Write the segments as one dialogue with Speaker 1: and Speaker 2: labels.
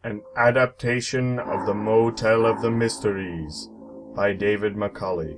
Speaker 1: An adaptation of the Motel of the Mysteries by David Macaulay.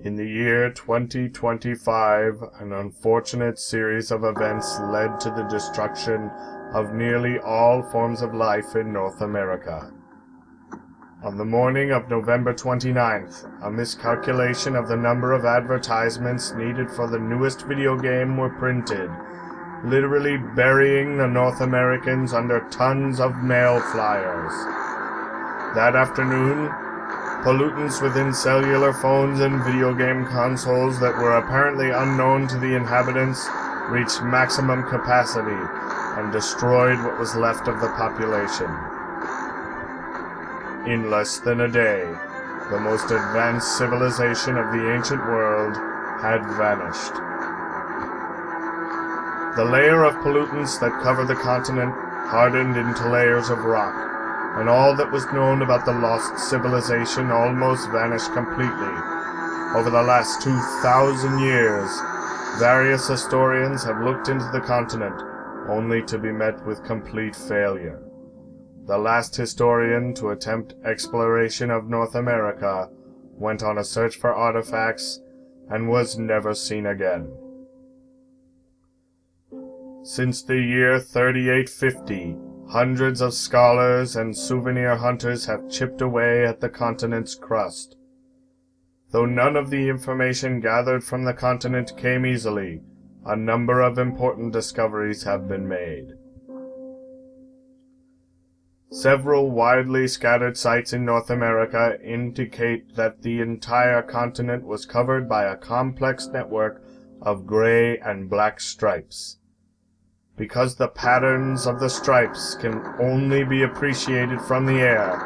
Speaker 1: In the year 2025, an unfortunate series of events led to the destruction of nearly all forms of life in North America. On the morning of November 29th, a miscalculation of the number of advertisements needed for the newest video game were printed, literally burying the North Americans under tons of mail flyers. That afternoon, pollutants within cellular phones and video game consoles that were apparently unknown to the inhabitants reached maximum capacity and destroyed what was left of the population. In less than a day, the most advanced civilization of the ancient world had vanished. The layer of pollutants that covered the continent hardened into layers of rock, and all that was known about the lost civilization almost vanished completely. Over the last 2,000 years, various historians have looked into the continent, only to be met with complete failure. The last historian to attempt exploration of North America went on a search for artifacts and was never seen again. Since the year 3850, hundreds of scholars and souvenir hunters have chipped away at the continent's crust. Though none of the information gathered from the continent came easily, a number of important discoveries have been made. Several widely scattered sites in North America indicate that the entire continent was covered by a complex network of gray and black stripes. Because the patterns of the stripes can only be appreciated from the air,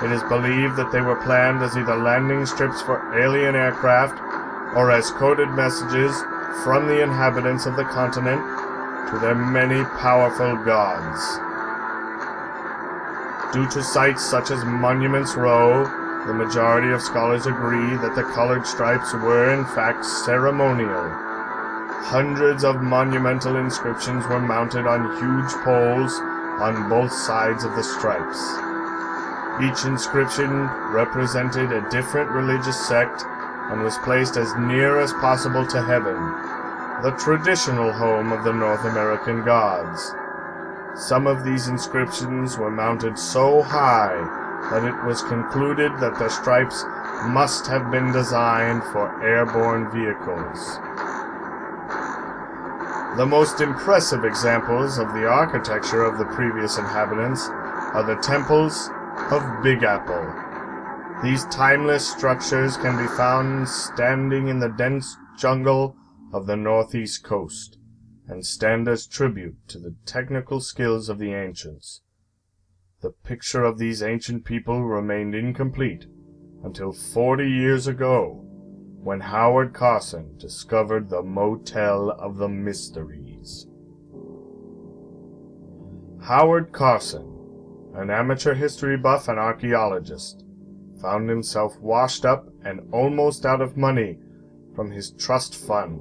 Speaker 1: it is believed that they were planned as either landing strips for alien aircraft or as coded messages from the inhabitants of the continent to their many powerful gods. Due to sites such as Monuments Row, the majority of scholars agree that the colored stripes were in fact ceremonial. Hundreds of monumental inscriptions were mounted on huge poles on both sides of the stripes. Each inscription represented a different religious sect and was placed as near as possible to heaven, the traditional home of the North American gods. Some of these inscriptions were mounted so high that it was concluded that the stripes must have been designed for airborne vehicles. The most impressive examples of the architecture of the previous inhabitants are the temples of Big Apple. These timeless structures can be found standing in the dense jungle of the northeast coast, and stand as tribute to the technical skills of the ancients. The picture of these ancient people remained incomplete until 40 years ago, when Howard Carson discovered the Motel of the Mysteries. Howard Carson, an amateur history buff and archaeologist, found himself washed up and almost out of money from his trust fund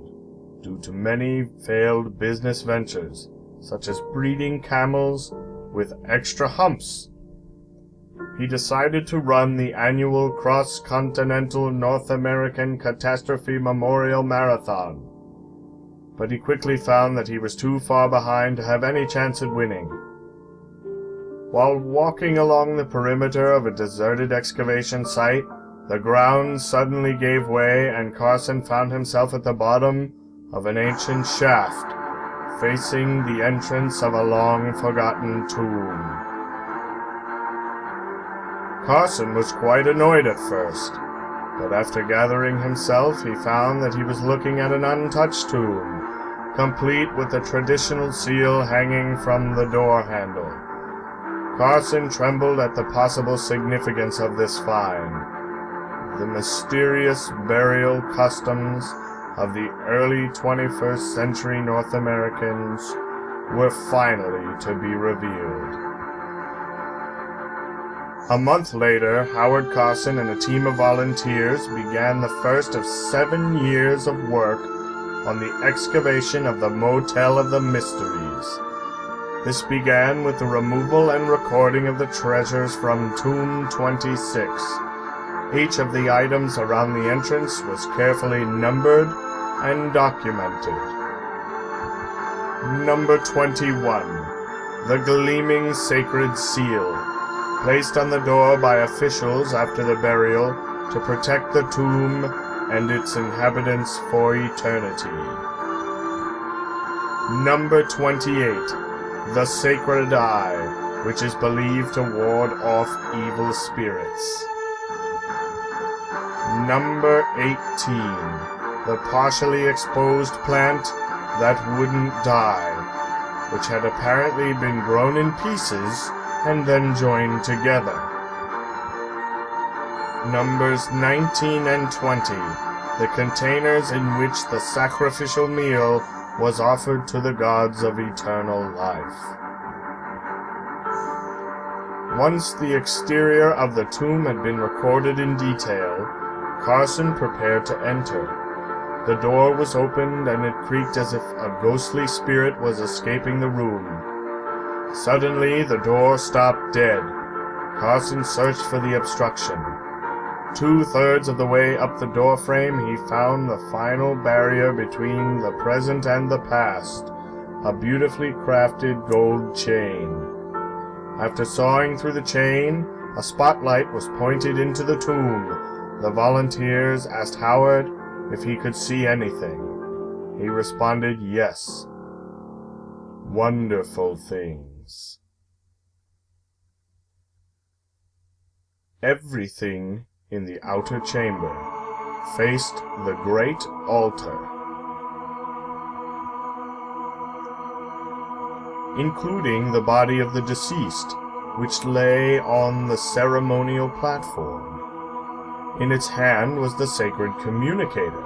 Speaker 1: due to many failed business ventures, such as breeding camels with extra humps. He decided to run the annual cross-continental North American Catastrophe Memorial Marathon, but he quickly found that he was too far behind to have any chance at winning. While walking along the perimeter of a deserted excavation site, the ground suddenly gave way and Carson found himself at the bottom of an ancient shaft, facing the entrance of a long-forgotten tomb. Carson was quite annoyed at first, but after gathering himself, he found that he was looking at an untouched tomb, complete with the traditional seal hanging from the door handle. Carson trembled at the possible significance of this find. The mysterious burial customs of the early 21st century North Americans were finally to be revealed. A month later, Howard Carson and a team of volunteers began the first of 7 years of work on the excavation of the Motel of the Mysteries. This began with the removal and recording of the treasures from Tomb 26. Each of the items around the entrance was carefully numbered and documented. Number 21. The Gleaming Sacred Seal, placed on the door by officials after the burial to protect the tomb and its inhabitants for eternity. Number 28. The Sacred Eye, which is believed to ward off evil spirits. Number 18. The partially exposed plant that wouldn't die, which had apparently been grown in pieces and then joined together. Numbers 19 and 20. The containers in which the sacrificial meal was offered to the gods of eternal life. Once the exterior of the tomb had been recorded in detail, Carson prepared to enter. The door was opened and it creaked as if a ghostly spirit was escaping the room. Suddenly, the door stopped dead. Carson searched for the obstruction. 2/3 of the way up the doorframe, he found the final barrier between the present and the past, a beautifully crafted gold chain. After sawing through the chain, a spotlight was pointed into the tomb. The volunteers asked Howard if he could see anything. He responded yes. Wonderful things. Everything in the outer chamber faced the great altar, including the body of the deceased, which lay on the ceremonial platform. In its hand was the sacred communicator,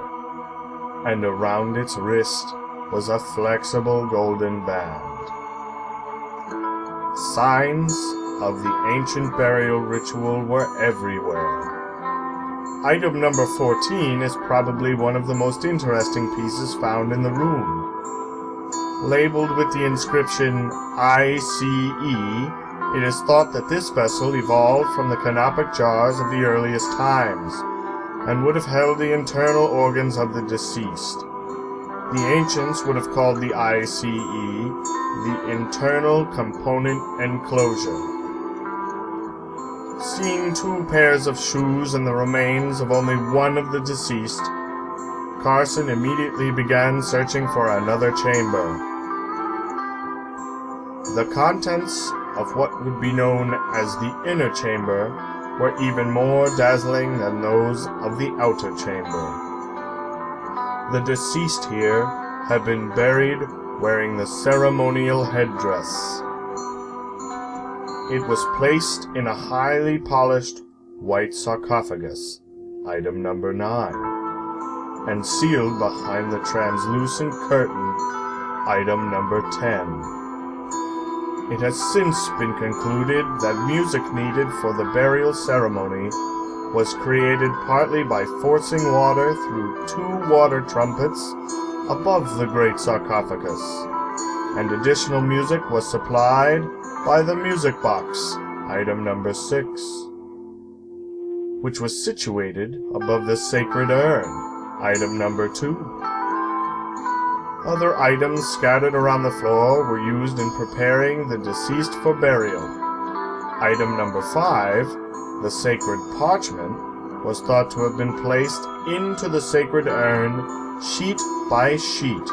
Speaker 1: and around its wrist was a flexible golden band. Signs of the ancient burial ritual were everywhere. Item number 14 is probably one of the most interesting pieces found in the room. Labeled with the inscription ICE, it is thought that this vessel evolved from the canopic jars of the earliest times, and would have held the internal organs of the deceased. The ancients would have called the ICE the internal component enclosure. Seeing 2 pairs of shoes and the remains of only one of the deceased, Carson immediately began searching for another chamber. The contents of what would be known as the inner chamber were even more dazzling than those of the outer chamber. The deceased here had been buried wearing the ceremonial headdress. It was placed in a highly polished white sarcophagus, item number 9, and sealed behind the translucent curtain, item number 10. It has since been concluded that music needed for the burial ceremony was created partly by forcing water through 2 water trumpets above the great sarcophagus, and additional music was supplied by the music box, item number 6, which was situated above the sacred urn, item number 2. Other items scattered around the floor were used in preparing the deceased for burial. Item number 5, the sacred parchment, was thought to have been placed into the sacred urn sheet by sheet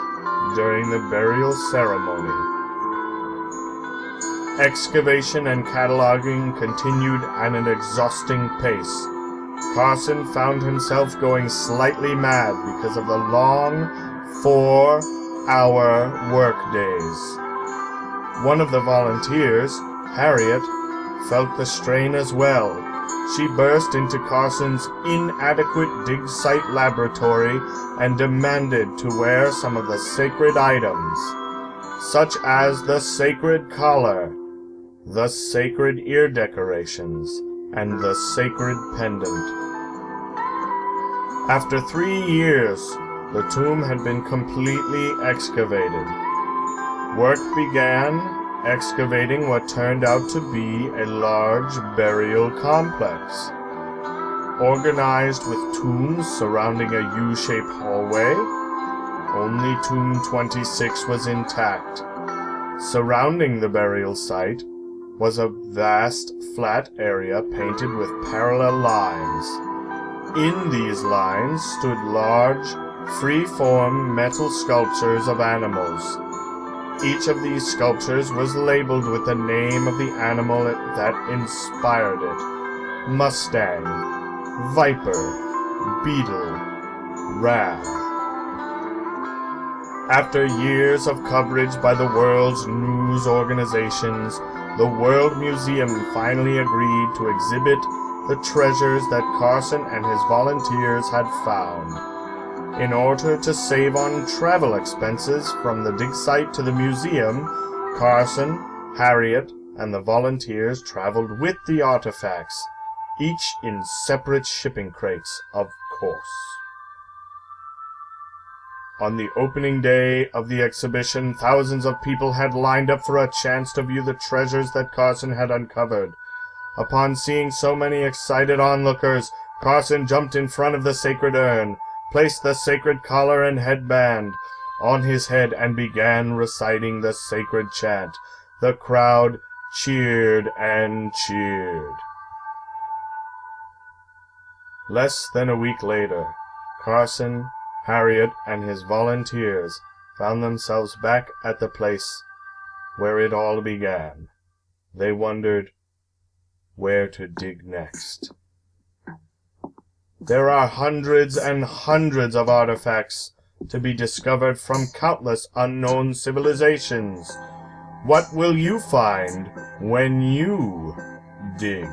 Speaker 1: during the burial ceremony. Excavation and cataloging continued at an exhausting pace. Carson found himself going slightly mad because of the long 4-hour workdays. One of the volunteers, Harriet, felt the strain as well. She burst into Carson's inadequate dig site laboratory and demanded to wear some of the sacred items, such as the sacred collar, the sacred ear decorations, and the sacred pendant. After 3 years, the tomb had been completely excavated. Work began, excavating what turned out to be a large burial complex. Organized with tombs surrounding a U-shaped hallway, only tomb 26 was intact. Surrounding the burial site was a vast, flat area painted with parallel lines. In these lines stood large, free-form metal sculptures of animals. Each of these sculptures was labeled with the name of the animal that inspired it: Mustang, Viper, Beetle, Ram. After years of coverage by the world's news organizations, the World Museum finally agreed to exhibit the treasures that Carson and his volunteers had found. In order to save on travel expenses from the dig site to the museum, Carson, Harriet, and the volunteers traveled with the artifacts, each in separate shipping crates, of course. On the opening day of the exhibition, thousands of people had lined up for a chance to view the treasures that Carson had uncovered. Upon seeing so many excited onlookers, Carson jumped in front of the sacred urn, placed the sacred collar and headband on his head, and began reciting the sacred chant. The crowd cheered and cheered. Less than a week later, Carson, Harriet, and his volunteers found themselves back at the place where it all began. They wondered where to dig next. There are hundreds and hundreds of artifacts to be discovered from countless unknown civilizations. What will you find when you dig?